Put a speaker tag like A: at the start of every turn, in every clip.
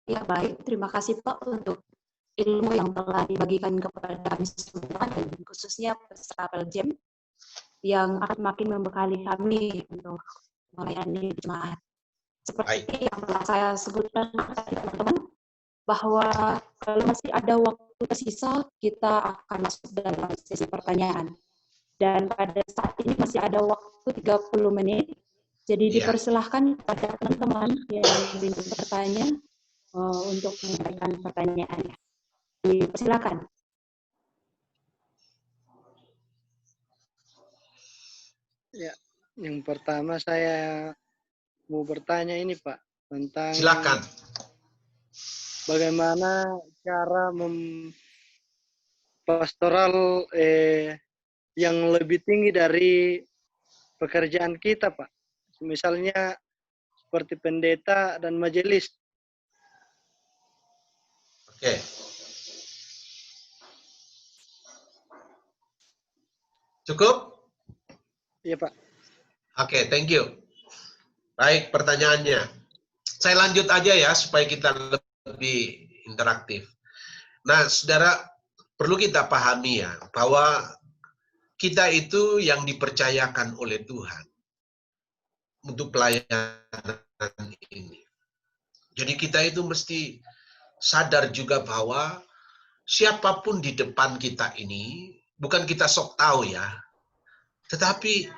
A: Ya, baik. Terima kasih Pak untuk ilmu yang telah dibagikan kepada kami semua dan khususnya peserta Peljam yang akan makin membekali kami untuk melayani jemaat.
B: Baik.
A: Seperti yang telah saya sebutkan teman-teman, bahwa kalau masih ada waktu tersisa, kita akan masuk dalam sesi pertanyaan. Dan pada saat ini masih ada waktu 30 menit, jadi dipersilahkan kepada teman-teman yang ingin bertanya untuk menyampaikan pertanyaannya. Silakan.
C: Ya, yang pertama saya mau bertanya ini Pak tentang
B: Silakan.
C: bagaimana cara pastoral yang lebih tinggi dari pekerjaan kita Pak. Misalnya seperti pendeta dan majelis.
B: Oke. Cukup?
C: Iya Pak.
B: Oke, thank you. Baik, pertanyaannya. Saya lanjut aja ya, supaya kita lebih interaktif. Nah, saudara, perlu kita pahami ya, bahwa kita itu yang dipercayakan oleh Tuhan untuk pelayanan ini. Jadi kita itu mesti sadar juga bahwa siapapun di depan kita ini, bukan kita sok tahu ya, tetapi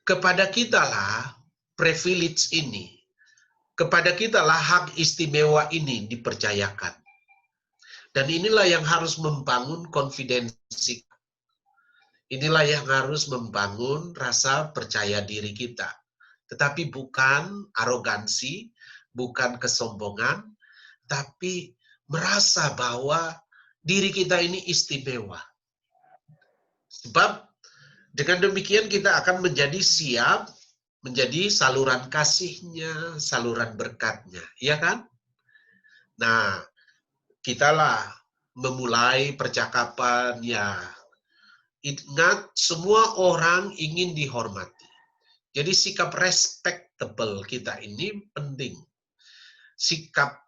B: kepada kita lah privilege ini, kepada kita lah hak istimewa ini dipercayakan. Dan inilah yang harus membangun konfidensi. Inilah yang harus membangun rasa percaya diri kita. Tetapi bukan arogansi, bukan kesombongan, tapi merasa bahwa diri kita ini istimewa. Sebab dengan demikian kita akan menjadi siap, menjadi saluran kasihnya, saluran berkatnya. Iya kan? Nah, kitalah memulai percakapan ya. Ingat, semua orang ingin dihormati. Jadi sikap respectable kita ini penting. Sikap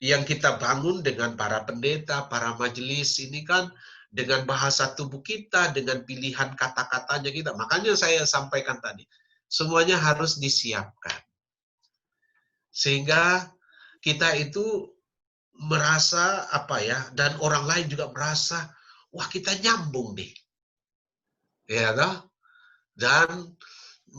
B: yang kita bangun dengan para pendeta, para majelis ini kan dengan bahasa tubuh kita, dengan pilihan kata-katanya kita. Makanya saya sampaikan tadi, semuanya harus disiapkan. Sehingga kita itu merasa apa ya, dan orang lain juga merasa, wah kita nyambung nih. Ya toh? Dan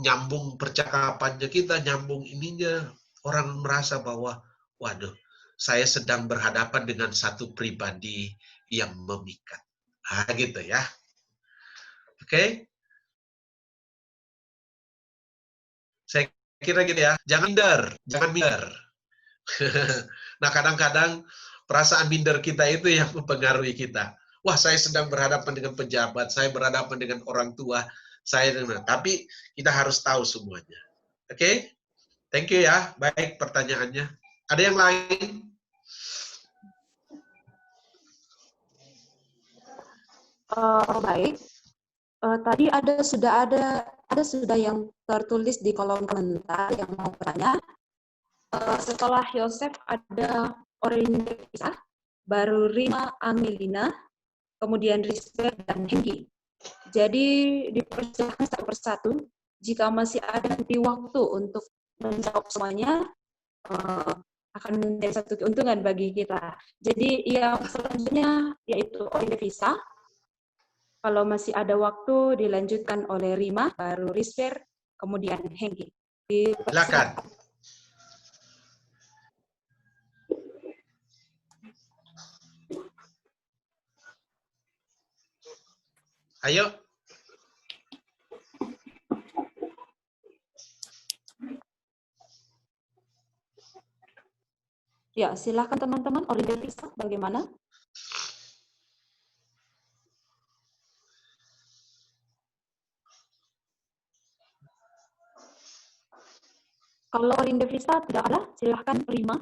B: nyambung percakapannya kita, nyambung ininya, orang merasa bahwa, waduh, saya sedang berhadapan dengan satu pribadi yang memikat. Nah, gitu ya. Oke? Saya kira gitu ya. Jangan minder, jangan minder. Nah, kadang-kadang perasaan minder kita itu yang mempengaruhi kita. Wah, saya sedang berhadapan dengan pejabat, saya berhadapan dengan orang tua, tapi kita harus tahu semuanya. Oke? Thank you ya. Baik pertanyaannya. Ada yang lain?
A: Baik. Tadi sudah yang tertulis di kolom komentar yang mau bertanya. Setelah Yosef ada Orlin Devisa, baru Rima Amelina, kemudian Risper dan Hengki. Jadi dipersilakan satu persatu. Jika masih ada nanti waktu untuk menjawab semuanya, akan menjadi satu keuntungan bagi kita. Jadi yang selanjutnya yaitu Orlin Devisa. Kalau masih ada waktu, dilanjutkan oleh Rima, baru Risper, kemudian Hengki.
B: Silakan. Ayo.
A: Ya, silakan teman-teman. Orlin Devisa, bagaimana? Kalau Orlin Devisa tidak ada, silahkan Rima.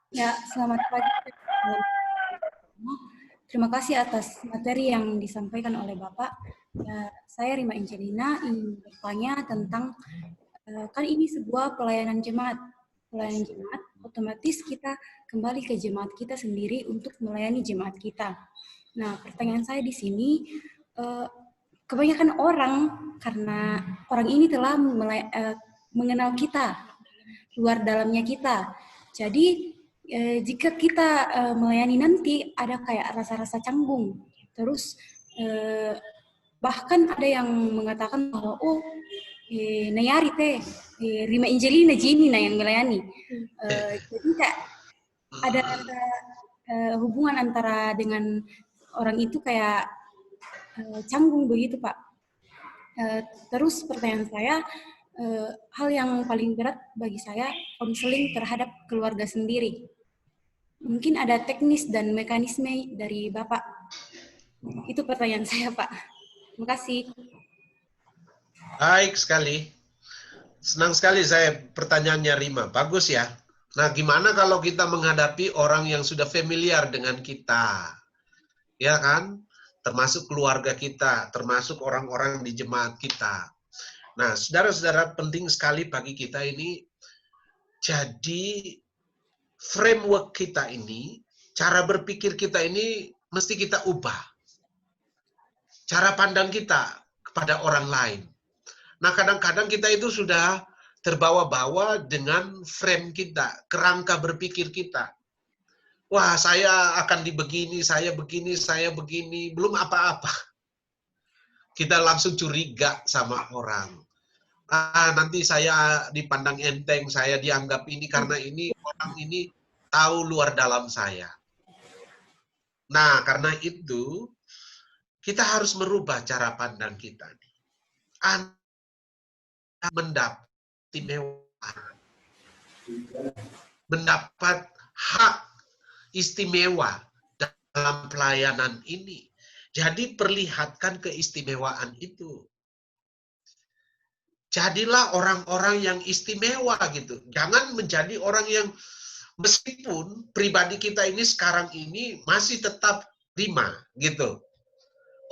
D: Ya, selamat pagi. Terima kasih atas materi yang disampaikan oleh Bapak. Ya, saya Rima Angelina ingin bertanya tentang kan ini sebuah pelayanan jemaat. Pelayanan jemaat, otomatis kita kembali ke jemaat kita sendiri untuk melayani jemaat kita. Nah, pertanyaan saya di sini, kebanyakan orang, karena orang ini telah mengenal kita, luar dalamnya kita. Jadi, jika kita melayani nanti, ada kayak rasa-rasa canggung. Terus, bahkan ada yang mengatakan bahwa, oh, nayari teh, rima Injelina Jini na yang melayani. Jadi kayak ada hubungan antara dengan orang itu kayak canggung begitu, Pak. Terus pertanyaan saya, hal yang paling berat bagi saya konseling terhadap keluarga sendiri. Mungkin ada teknis dan mekanisme dari Bapak. Itu pertanyaan saya, Pak. Terima kasih.
B: Baik sekali. Senang sekali saya pertanyaannya Rima. Bagus ya. Nah, gimana kalau kita menghadapi orang yang sudah familiar dengan kita? Ya kan? Termasuk keluarga kita, termasuk orang-orang di jemaat kita. Nah, saudara-saudara, penting sekali bagi kita ini, jadi framework kita ini, cara berpikir kita ini mesti kita ubah. Cara pandang kita kepada orang lain. Nah, kadang-kadang kita itu sudah terbawa-bawa dengan frame kita, kerangka berpikir kita. Wah, saya akan dibegini, saya begini, saya begini, belum apa-apa. Kita langsung curiga sama orang. Nanti saya dipandang enteng, saya dianggap ini karena ini, orang ini tahu luar dalam saya. Nah, karena itu, kita harus merubah cara pandang kita. Anda mendapat istimewa, mendapat hak istimewa dalam pelayanan ini. Jadi perlihatkan keistimewaan itu. Jadilah orang-orang yang istimewa gitu. Jangan menjadi orang yang meskipun pribadi kita ini sekarang ini masih tetap Rima gitu.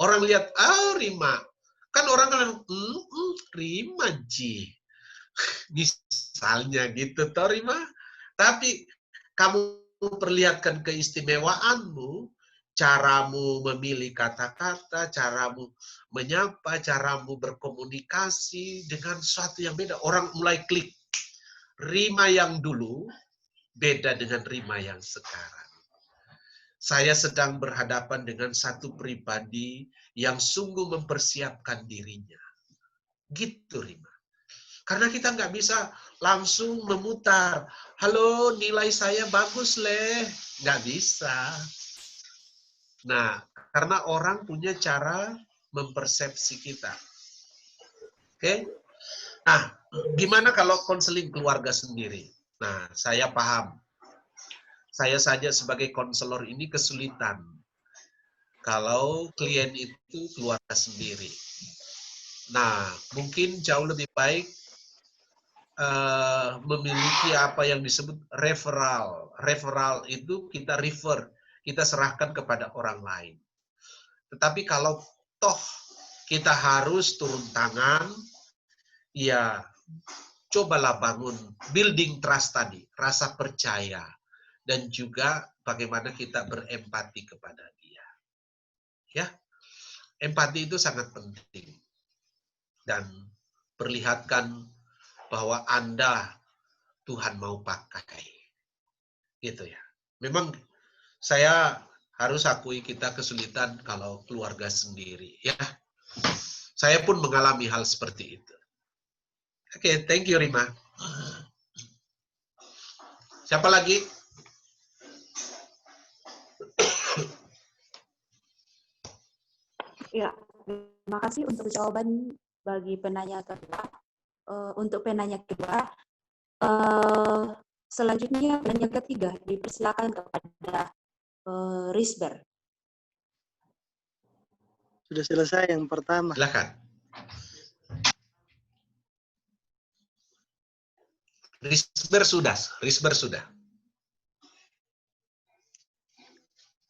B: Orang lihat, Rima. Kan orang kan, Rima Ji. Misalnya gitu, toh Rima. Tapi kamu perlihatkan keistimewaanmu, caramu memilih kata-kata, caramu menyapa, caramu berkomunikasi dengan sesuatu yang beda. Orang mulai klik. Rima yang dulu beda dengan Rima yang sekarang. Saya sedang berhadapan dengan satu pribadi yang sungguh mempersiapkan dirinya. Gitu, Rima. Karena kita nggak bisa langsung memutar. Halo, nilai saya bagus, Leh. Nggak bisa. Nah, karena orang punya cara mempersepsi kita. Oke? Nah, gimana kalau konseling keluarga sendiri? Nah, saya paham. Saya saja sebagai konselor ini kesulitan. Kalau klien itu keluarga sendiri. Nah, mungkin jauh lebih baik memiliki apa yang disebut referral. Referral itu kita refer, kita serahkan kepada orang lain. Tetapi kalau toh kita harus turun tangan, ya cobalah bangun building trust tadi, rasa percaya, dan juga bagaimana kita berempati kepada dia. Ya, empati itu sangat penting. Dan perlihatkan bahwa Anda Tuhan mau pakai. Gitu ya. Memang saya harus akui kita kesulitan kalau keluarga sendiri. Ya, saya pun mengalami hal seperti itu. Oke, thank you Rima. Siapa lagi?
A: Ya, terima kasih untuk jawaban bagi penanya kedua. Untuk penanya kedua, selanjutnya penanya ketiga dipersilakan kepada Risber.
C: Sudah selesai yang pertama.
B: Silakan. Risber sudah.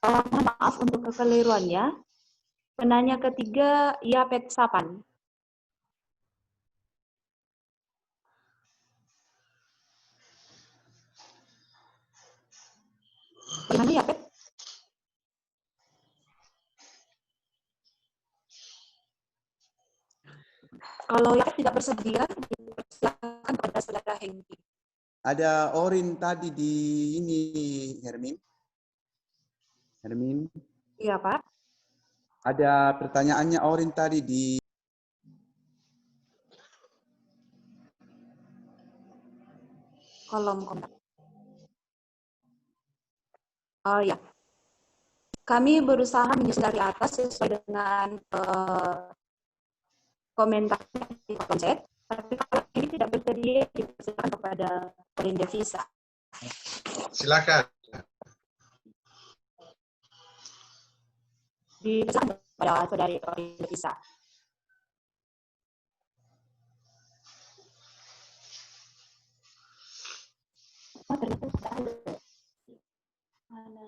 A: Mohon maaf untuk kekeliruannya. Penanya ketiga, Yapet Sapan. Gimana ya, Pep? Kalau yang tidak bersedia, silakan pada saudara Hengki.
E: Ada Orin tadi di ini, Hermin. Hermin.
A: Iya, Pak.
E: Ada pertanyaannya Orin tadi di
A: kolom komentar. Oh ya, kami berusaha menyusun dari atas sesuai dengan komentarnya di kolom chat. Tapi kalau ini tidak bersedia, dipersilakan kepada Orin Devisa.
B: Silakan.
A: Dipersilakan kepada saudari Orin Devisa. Oh, ternyata sudah ada. Mana?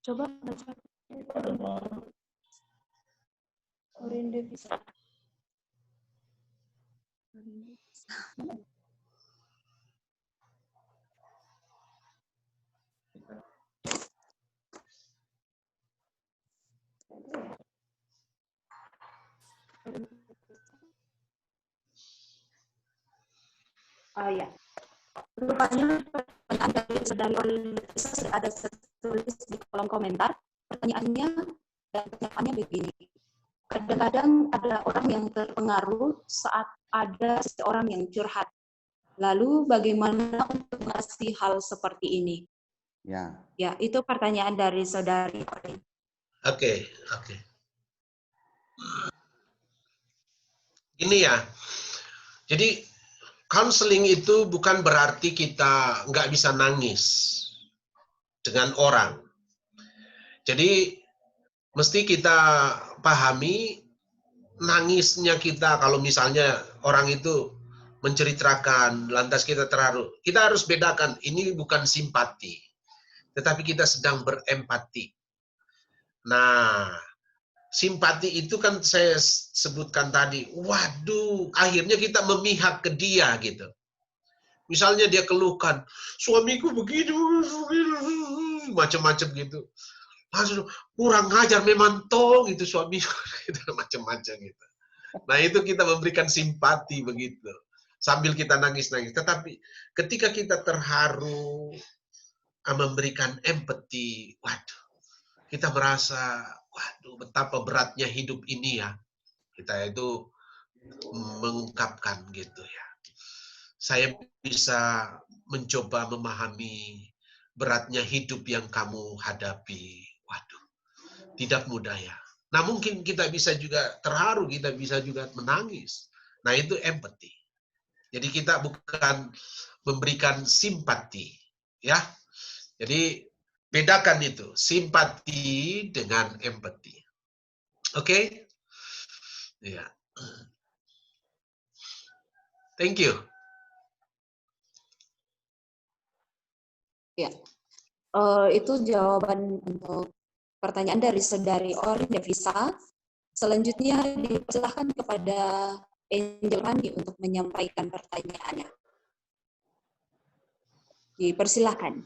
A: Coba baca Orin Devisa. Oh ya, rupanya pertanyaan dari Orin Devisa sudah ada tertulis di kolom komentar. Pertanyaannya begini. Kadang-kadang ada orang yang terpengaruh saat ada seseorang yang curhat. Lalu bagaimana untuk mengatasi hal seperti ini?
E: ya.
A: Ya, itu pertanyaan dari saudari Orin.
B: Oke. Ini ya. Jadi counseling itu bukan berarti kita nggak bisa nangis dengan orang. Jadi mesti kita pahami nangisnya kita kalau misalnya orang itu menceritakan, lantas kita terharu. Kita harus bedakan, ini bukan simpati, tetapi kita sedang berempati. Nah, simpati itu kan saya sebutkan tadi, waduh, akhirnya kita memihak ke dia gitu. Misalnya dia keluhkan, suamiku begitu, macam-macam gitu. Langsung kurang ngajar memang tong itu suami gitu, macam-macam gitu. Nah itu kita memberikan simpati begitu, sambil kita nangis-nangis. Tetapi ketika kita terharu, memberikan empati, waduh, kita merasa, waduh, betapa beratnya hidup ini ya. Kita itu mengungkapkan gitu ya. Saya bisa mencoba memahami beratnya hidup yang kamu hadapi. Waduh, tidak mudah ya. Nah mungkin kita bisa juga terharu, kita bisa juga menangis. Nah itu empati. Jadi kita bukan memberikan simpati, ya. Jadi bedakan itu, simpati dengan empati. Oke? Ya. Thank you.
A: Ya, itu jawaban untuk pertanyaan dari saudari Orin Devisa. Selanjutnya dipersilahkan kepada Angel Mandi untuk menyampaikan pertanyaannya. Dipersilahkan.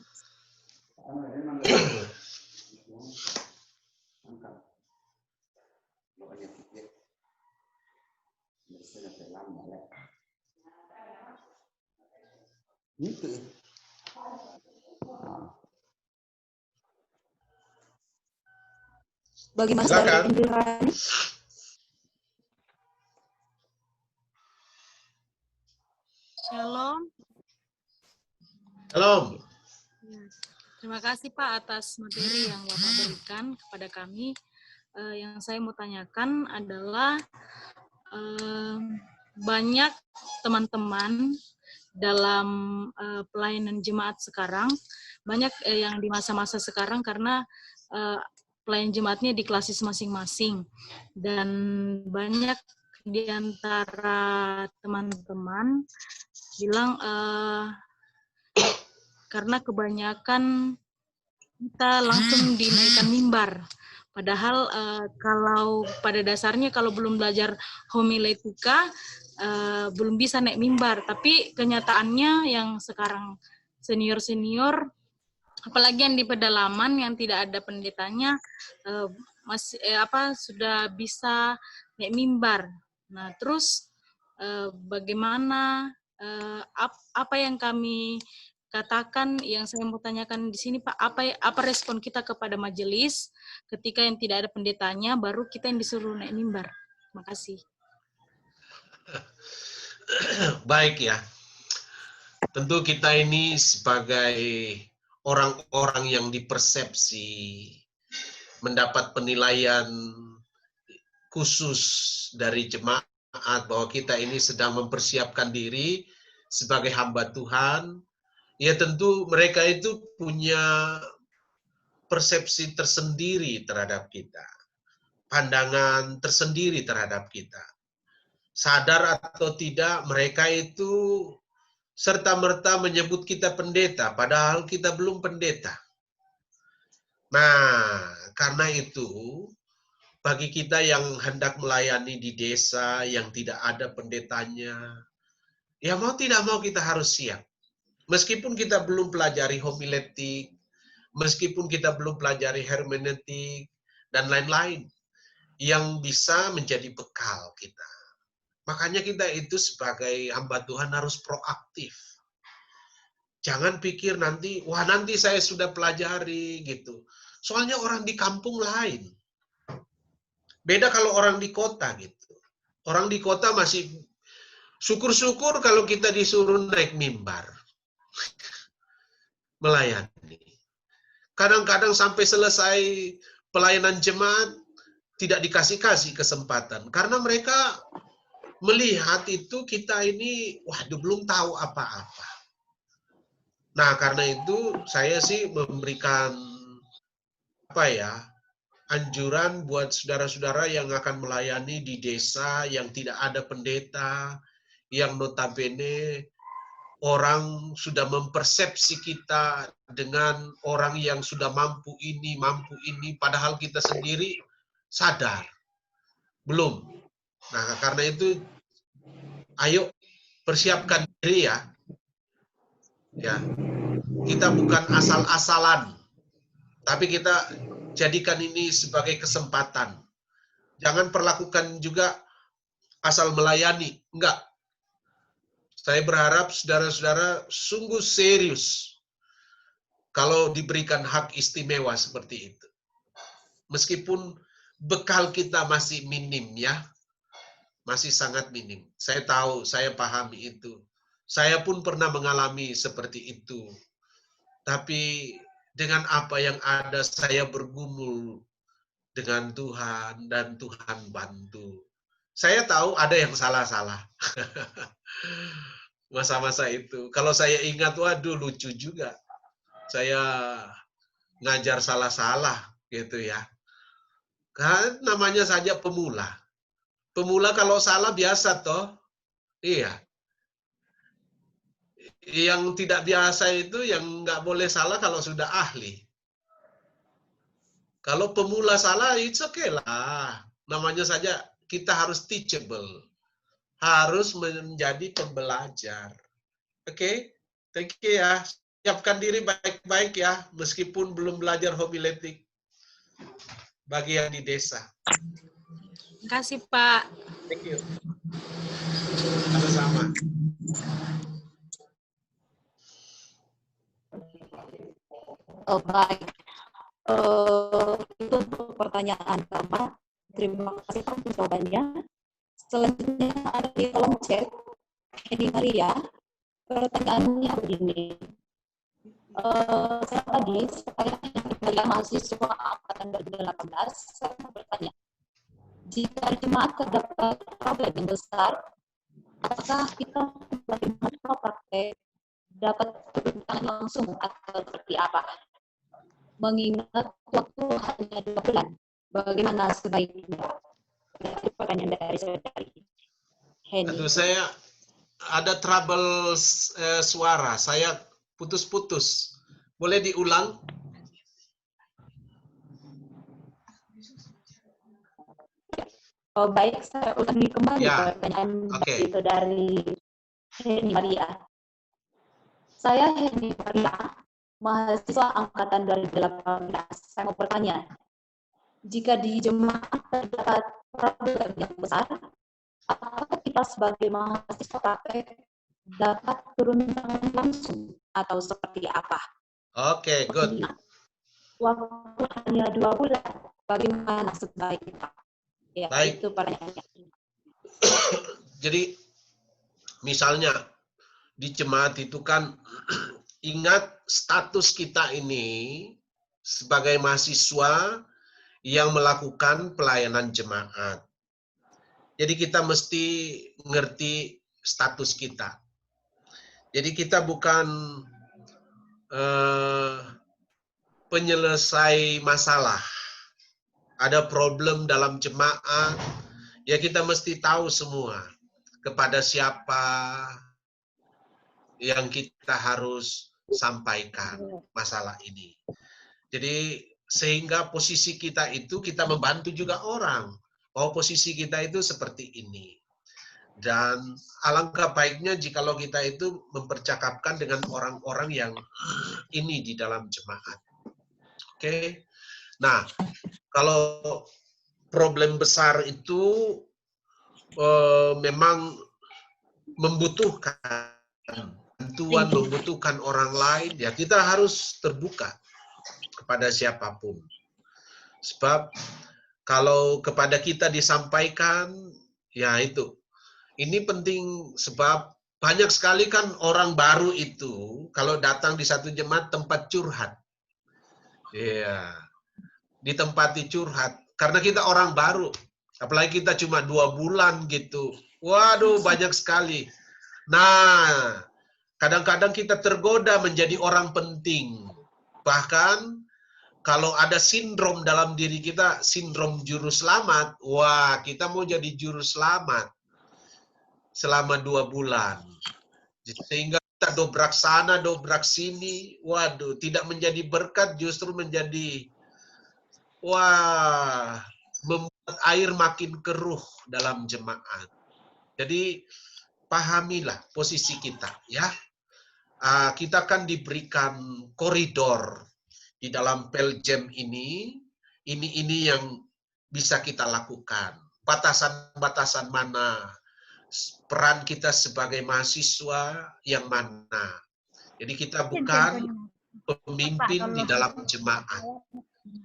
E: Gitu.
A: Bagaimana
B: Silakan.
A: saudari Angel Mandi?
F: Shalom.
B: Shalom.
F: Terima kasih Pak atas materi yang Bapak berikan kepada kami. Yang saya mau tanyakan adalah banyak teman-teman dalam pelayanan jemaat sekarang, banyak yang di masa-masa sekarang karena pelayanan jemaatnya di klasis masing-masing, dan banyak di antara teman-teman bilang karena kebanyakan kita langsung dinaikkan mimbar. Padahal kalau pada dasarnya kalau belum belajar homiletika belum bisa naik mimbar. Tapi kenyataannya yang sekarang senior-senior, apalagi yang di pedalaman yang tidak ada pendetanya, sudah bisa naik mimbar. Nah, terus bagaimana apa yang kami katakan, yang saya mau tanyakan di sini, Pak, apa respon kita kepada majelis ketika yang tidak ada pendetanya, baru kita yang disuruh naik mimbar? Terima kasih.
B: Baik ya. Tentu kita ini sebagai orang-orang yang dipersepsi mendapat penilaian khusus dari jemaat bahwa kita ini sedang mempersiapkan diri sebagai hamba Tuhan. Ya tentu mereka itu punya persepsi tersendiri terhadap kita. Pandangan tersendiri terhadap kita. Sadar atau tidak, mereka itu serta-merta menyebut kita pendeta, padahal kita belum pendeta. Nah, karena itu, bagi kita yang hendak melayani di desa yang tidak ada pendetanya, ya mau tidak mau kita harus siap. Meskipun kita belum pelajari homiletik, meskipun kita belum pelajari hermeneutik, dan lain-lain, yang bisa menjadi bekal kita. Makanya kita itu sebagai hamba Tuhan harus proaktif. Jangan pikir nanti, wah nanti saya sudah pelajari gitu. Soalnya orang di kampung lain. Beda kalau orang di kota gitu. Orang di kota masih syukur-syukur kalau kita disuruh naik mimbar. Melayani. Kadang-kadang sampai selesai pelayanan jemaat tidak dikasih-kasih kesempatan. Karena mereka melihat itu kita ini, waduh belum tahu apa-apa. Nah karena itu saya sih memberikan anjuran buat saudara-saudara yang akan melayani di desa yang tidak ada pendeta, yang notabene orang sudah mempersepsi kita dengan orang yang sudah mampu ini, padahal kita sendiri sadar. Belum. Nah, karena itu, ayo persiapkan diri ya. Ya, kita bukan asal-asalan, tapi kita jadikan ini sebagai kesempatan. Jangan perlakukan juga asal melayani, enggak. Saya berharap saudara-saudara sungguh serius kalau diberikan hak istimewa seperti itu. Meskipun bekal kita masih minim ya, masih sangat minim. Saya tahu, saya pahami itu. Saya pun pernah mengalami seperti itu. Tapi dengan apa yang ada, saya bergumul dengan Tuhan dan Tuhan bantu. Saya tahu ada yang salah-salah. Masa-masa itu. Kalau saya ingat, waduh lucu juga. Saya ngajar salah-salah gitu ya. Kan namanya saja pemula. Pemula kalau salah biasa toh. Iya. Yang tidak biasa itu yang nggak boleh salah kalau sudah ahli. Kalau pemula salah, it's okay lah. Namanya saja kita harus teachable. Harus menjadi pembelajar. Oke, thank you ya. Siapkan diri baik-baik ya, meskipun belum belajar homiletik bagi yang di desa.
F: Terima kasih, Pak.
B: Thank you. Sama-sama.
A: Oh, baik. Itu untuk pertanyaan pertama. Terima kasih untuk jawabannya. Selanjutnya ada di kolom chat, Heni Maria. Pertanyaannya begini. Saya tadi, saya mahasiswa angkatan 2018, saya mau bertanya. Jika jemaat terdapat problem yang besar, apakah kita sebagai mahasiswa praktek dapat berbincang langsung atau seperti apa? Mengingat waktu hanya 2 bulan, bagaimana sebaiknya? Pertanyaan dari saudari Heni.
B: Aduh, saya ada trouble suara, saya putus-putus. Boleh diulang?
A: Oh, baik, saya ulangi kembali
B: ya.
A: pertanyaan
B: Okay.
A: itu dari Heni Maria. Saya Henny Maria, mahasiswa angkatan 2018. Saya mau bertanya, jika di jemaat terdapat problem yang besar, apakah kita sebagai mahasiswa praktek dapat turun tangan langsung atau seperti apa?
B: Oke, good.
A: Waktu hanya 2 bulan, bagaimana sebaiknya? Ya,
B: Baik.
A: itu pertanyaannya.
B: Jadi misalnya di jemaat itu kan ingat status kita ini sebagai mahasiswa yang melakukan pelayanan jemaat. Jadi kita mesti ngerti status kita. Jadi kita bukan penyelesai masalah. Ada problem dalam jemaat, ya kita mesti tahu semua kepada siapa yang kita harus sampaikan masalah ini. Jadi sehingga posisi kita itu kita membantu juga orang. Oh, posisi kita itu seperti ini. Dan alangkah baiknya jikalau kita itu mempercakapkan dengan orang-orang yang ini di dalam jemaat. Oke. Nah, kalau problem besar itu memang membutuhkan bantuan, membutuhkan orang lain, ya kita harus terbuka kepada siapapun. Sebab kalau kepada kita disampaikan, ya itu. Ini penting sebab banyak sekali kan orang baru itu kalau datang di satu jemaat tempat curhat. Ya, ditempati curhat. Karena kita orang baru. Apalagi kita cuma 2 bulan gitu. Waduh, banyak sekali. Nah, kadang-kadang kita tergoda menjadi orang penting. Bahkan kalau ada sindrom dalam diri kita, sindrom juru selamat, wah kita mau jadi juru selamat selama 2 bulan. Sehingga kita dobrak sana, dobrak sini, waduh, tidak menjadi berkat, justru menjadi, wah, membuat air makin keruh dalam jemaat. Jadi, pahamilah posisi kita, ya. Kita kan diberikan koridor di dalam Peljem ini yang bisa kita lakukan. Batasan-batasan mana peran kita sebagai mahasiswa yang mana. Jadi kita bukan pemimpin di dalam jemaat.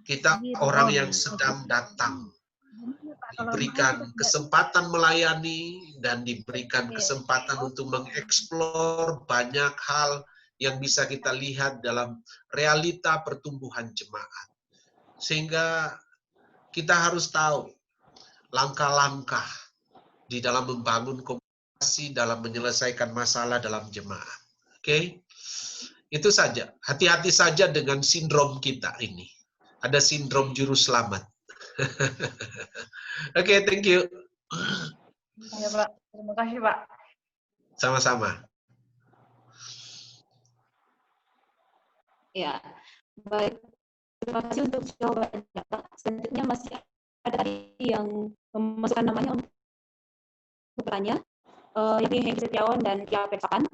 B: Kita orang yang sedang datang. Diberikan kesempatan melayani dan diberikan kesempatan untuk mengeksplor banyak hal yang bisa kita lihat dalam realita pertumbuhan jemaat. Sehingga kita harus tahu langkah-langkah di dalam membangun komunikasi, dalam menyelesaikan masalah dalam jemaat. Oke? Itu saja. Hati-hati saja dengan sindrom kita ini. Ada sindrom juru selamat. Oke, thank you.
G: Ya, Pak. Terima kasih, Pak.
B: Sama-sama.
A: Ya, baik. Terima kasih untuk jawabannya, Pak. Selanjutnya masih ada tadi yang memasukkan namanya untuk bertanya. Ini Hengki Setiawan dan Kia Peksakan.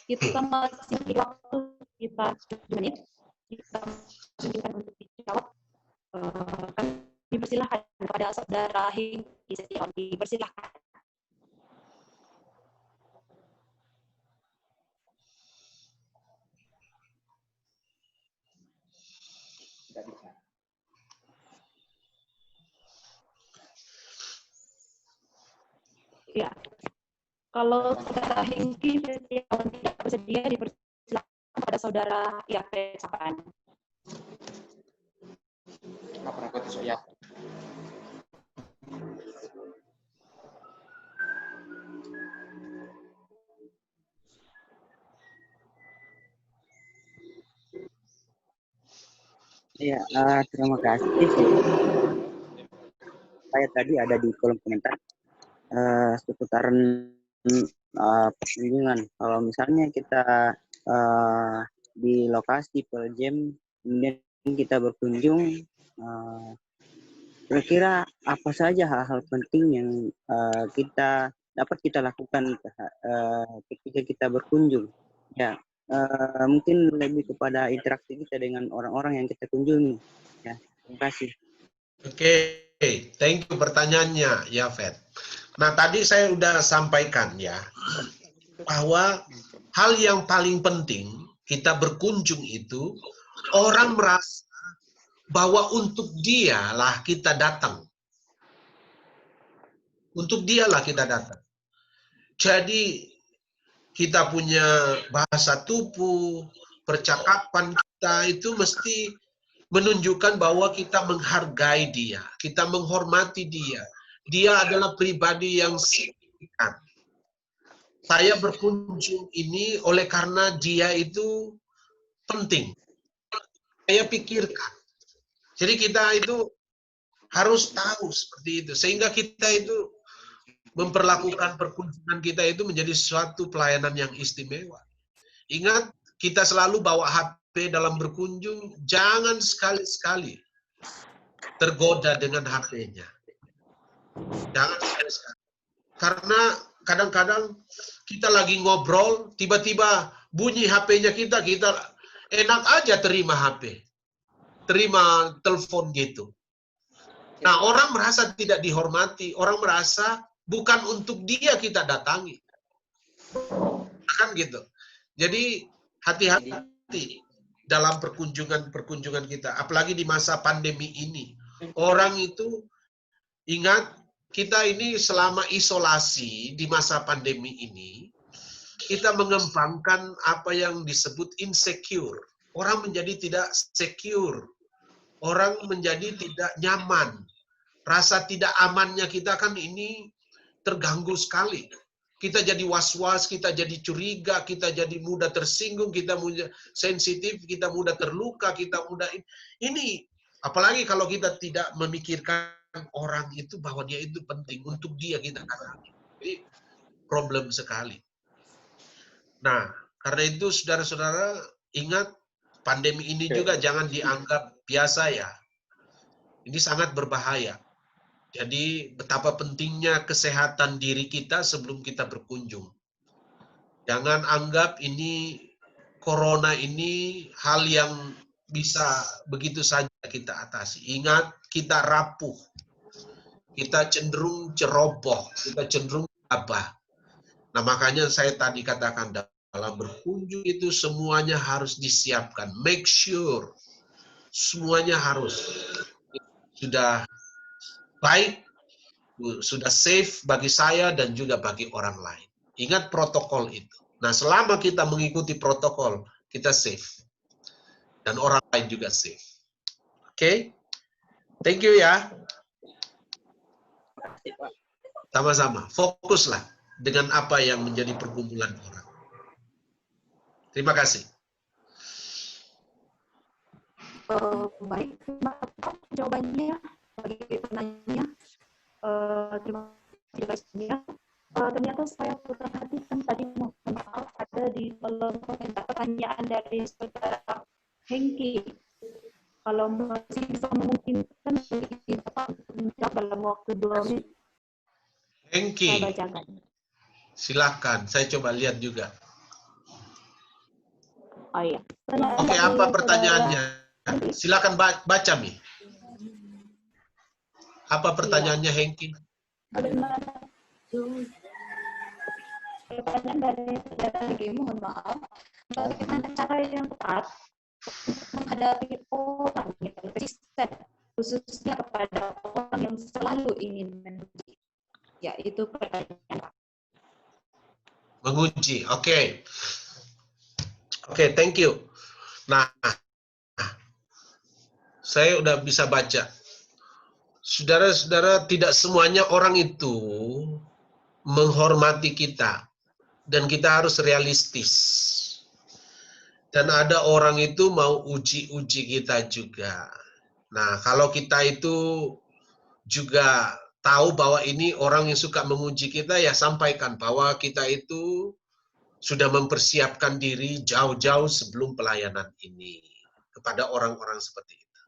A: Kita masih di waktu sekitar 7 menit. Kita menunjukkan untuk dijawab. Kami dipersilahkan kepada saudara Hengki Setiawan. Dipersilahkan. Ya, kalau saudara Hengki Setiawan tidak bersedia, dipersilakan kepada saudara Kia Peksakan.
H: Ya, terima kasih. Saya tadi ada di kolom komentar seputaran perkunjungan. Kalau misalnya kita di lokasi Peljem, kemudian kita berkunjung, kira-kira apa saja hal-hal penting yang kita dapat kita lakukan ketika kita berkunjung? Ya, mungkin lebih kepada interaksi kita dengan orang-orang yang kita kunjungi. Ya, terima kasih.
B: Oke, thank you pertanyaannya, ya, Fed. Nah, tadi saya udah sampaikan ya, bahwa hal yang paling penting kita berkunjung itu, orang merasa bahwa untuk dialah kita datang. Untuk dialah kita datang. Jadi, kita punya bahasa tubuh, percakapan kita itu mesti menunjukkan bahwa kita menghargai dia, kita menghormati dia. Dia adalah pribadi yang signifikan. Saya berkunjung ini oleh karena dia itu penting. Saya pikirkan. Jadi kita itu harus tahu seperti itu. Sehingga kita itu memperlakukan perkunjungan kita itu menjadi suatu pelayanan yang istimewa. Ingat, kita selalu bawa HP dalam berkunjung, jangan sekali-sekali tergoda dengan HP-nya. Jangan sekali-sekali. Karena kadang-kadang kita lagi ngobrol, tiba-tiba bunyi HP-nya kita enak aja terima HP. Terima telepon gitu. Nah, orang merasa tidak dihormati, orang merasa bukan untuk dia kita datangi. Kan gitu. Jadi, hati-hati dalam perkunjungan kita. Apalagi di masa pandemi ini. Orang itu, ingat, kita ini selama isolasi di masa pandemi ini, kita mengembangkan apa yang disebut insecure. Orang menjadi tidak secure. Orang menjadi tidak nyaman. Rasa tidak amannya kita kan ini terganggu sekali. Kita jadi was-was, kita jadi curiga, kita jadi mudah tersinggung, kita mudah sensitif, kita mudah terluka, kita mudah ini. Apalagi kalau kita tidak memikirkan orang itu bahwa dia itu penting, untuk dia kita datangi. Jadi problem sekali. Nah, karena itu saudara-saudara ingat, pandemi ini juga jangan dianggap biasa ya. Ini sangat berbahaya. Jadi betapa pentingnya kesehatan diri kita sebelum kita berkunjung. Jangan anggap ini corona ini hal yang bisa begitu saja kita atasi. Ingat, kita rapuh. Kita cenderung ceroboh, kita cenderung abah. Nah, makanya saya tadi katakan dalam berkunjung itu semuanya harus disiapkan. Make sure semuanya harus sudah baik, sudah safe bagi saya dan juga bagi orang lain. Ingat protokol itu. Nah, selama kita mengikuti protokol, kita safe. Dan orang lain juga safe. Oke? Thank you ya. Sama-sama. Fokuslah dengan apa yang menjadi pergumulan orang. Terima kasih.
A: Baik, terima kasih jawabannya bagi penanya. Terima kasih. Ternyata saya perhatikan tadi, mohon maaf, ada di kolom komentar pertanyaan dari saudara Hengki. Kalau masih bisa memungkinkan Bapak menjawab dalam waktu 2 menit.
B: Hengki,
A: Saya bacakan.
B: silakan. Saya coba lihat juga.
A: Oh iya.
B: Oke, apa pertanyaannya? Silakan baca, Mi. Apa pertanyaannya, Hengki?
A: Pertanyaan dari saudara Hengki, mohon maaf. Bagaimana cara yang tepat untuk menghadapi orang yang resisten, khususnya kepada orang yang selalu ingin menguji? Ya, itu pertanyaan.
B: Menguji, oke. Oke, thank you. Nah, saya udah bisa baca. Saudara-saudara, tidak semuanya orang itu menghormati kita. Dan kita harus realistis. Dan ada orang itu mau uji-uji kita juga. Nah, kalau kita itu juga tahu bahwa ini orang yang suka menguji kita, ya sampaikan bahwa kita itu sudah mempersiapkan diri jauh-jauh sebelum pelayanan ini kepada orang-orang seperti itu.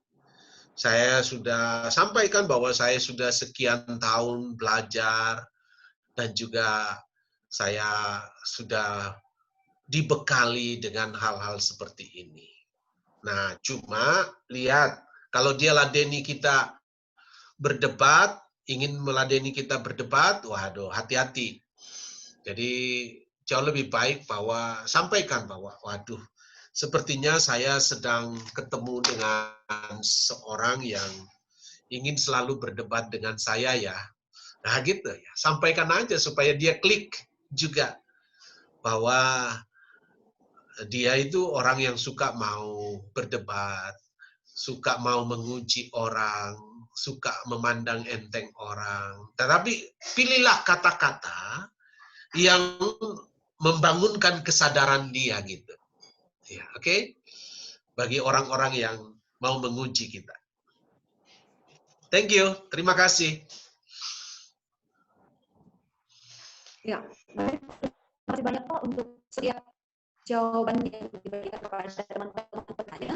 B: Saya sudah sampaikan bahwa saya sudah sekian tahun belajar dan juga saya sudah dibekali dengan hal-hal seperti ini. Nah, cuma lihat, kalau dia ladeni kita berdebat, ingin meladeni kita berdebat, waduh, hati-hati. Jadi, jauh lebih baik bahwa sampaikan bahwa, waduh, sepertinya saya sedang ketemu dengan seorang yang ingin selalu berdebat dengan saya ya. Nah, gitu ya. Sampaikan aja supaya dia klik juga bahwa dia itu orang yang suka mau berdebat, suka mau menguji orang, suka memandang enteng orang. Tetapi pilihlah kata-kata yang membangunkan kesadaran dia gitu. Ya, oke? Bagi orang-orang yang mau menguji kita. Thank you. Terima kasih.
A: Ya, baik. Terima kasih banyak Pak untuk setiap jawaban yang diberikan kepada teman-teman penanya.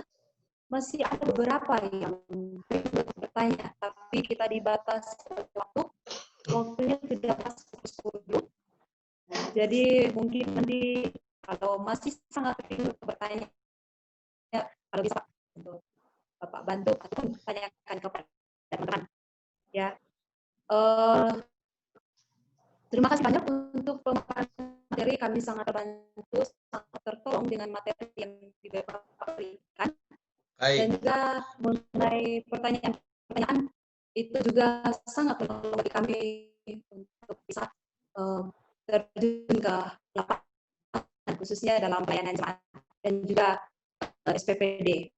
A: Masih ada beberapa yang bertanya, tapi kita dibatasi waktu. Waktunya sudah masuk 10. Jadi mungkin nanti kalau masih sangat ingin bertanya, ya, kalau bisa untuk Bapak bantu atau tanyakan kepada teman-teman. Ya. Terima kasih banyak untuk pemaparan materi, kami sangat terbantu, sangat tertolong dengan materi yang diberikan. Dan juga mengenai pertanyaan itu juga sangat menolong bagi kami untuk bisa terjun ke lapangan, khususnya dalam pelayanan jemaat dan juga SPPD.